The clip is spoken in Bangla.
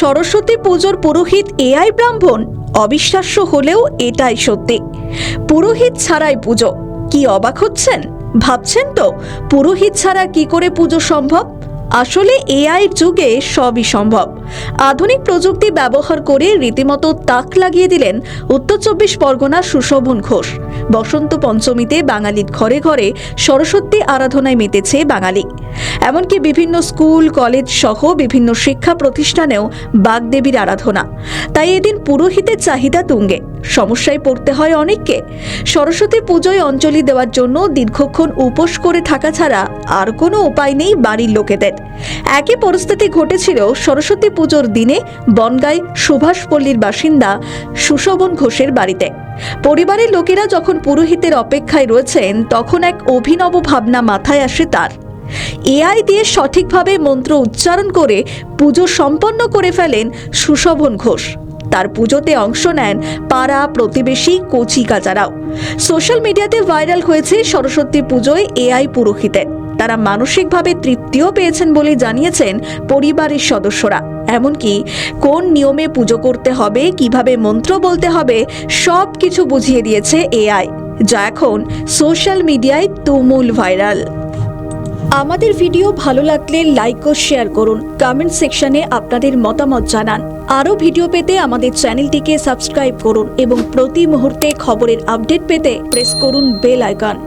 সরস্বতী পুজোর পুরোহিত এআই ব্রাহ্মণ? অবিশ্বাস্য হলেও এটাই সত্যি। পুরোহিত ছাড়াই পুজো। কি অবাক হচ্ছেন? ভাবছেন তো পুরোহিত ছাড়া কি করে পুজো সম্ভব? আসলে এআই যুগে সবই সম্ভব। আধুনিক প্রযুক্তি ব্যবহার করে রীতিমতো তাক লাগিয়ে দিলেন উত্তর চব্বিশ পরগনার সুশোভন ঘোষ। বসন্ত পঞ্চমীতে বাঙালির ঘরে ঘরে সরস্বতী আরাধনায় মেতেছে বাঙালি। এমনকি বিভিন্ন স্কুল কলেজ সহ বিভিন্ন শিক্ষা প্রতিষ্ঠানেও বাগদেবীর আরাধনা। তাই এদিন পুরোহিতের চাহিদা তুঙ্গে। সমস্যায় পড়তে হয় অনেককে। সরস্বতী পুজোয় অঞ্জলি দেওয়ার জন্য দীর্ঘক্ষণ উপোস করে থাকা ছাড়া আর কোনো উপায় নেই বাড়ির লোকেদের। একই পরিস্থিতি ঘটেছিল সরস্বতী পুজোর দিনে বনগাঁই সুভাষপল্লীর বাসিন্দা সুশোভন ঘোষের বাড়িতে। পরিবারের লোকেরা যখন পুরোহিতের অপেক্ষায় রয়েছেন তখন এক অভিনব ভাবনা মাথায় আসে তার। এআই দিয়ে সঠিকভাবে মন্ত্র উচ্চারণ করে পুজো সম্পন্ন করে ফেলেন সুশোভন ঘোষ। তার পুজোতে অংশ নেন পাড়া প্রতিবেশী কচি কাচারাও। সোশ্যাল মিডিয়াতে ভাইরাল হয়েছে সরস্বতী পুজোয় এআই পুরোহিতের। তারা মানসিকভাবে তৃপ্তিও পেয়েছেন বলে জানিয়েছেন পরিবারের সদস্যরা। এমনকি কোন নিয়মে পুজো করতে হবে, কিভাবে মন্ত্র বলতে হবে, সব কিছু বুঝিয়ে দিয়েছে এআই, যা এখন সোশ্যাল মিডিয়ায় তুমুল ভাইরাল। আমাদের ভিডিও ভালো লাগলে লাইক ও শেয়ার করুন। কমেন্ট সেকশনে আপনাদের মতামত জানান। আরও ভিডিও পেতে আমাদের চ্যানেলটিকে সাবস্ক্রাইব করুন এবং প্রতি মুহূর্তে খবরের আপডেট পেতে প্রেস করুন বেল আইকন।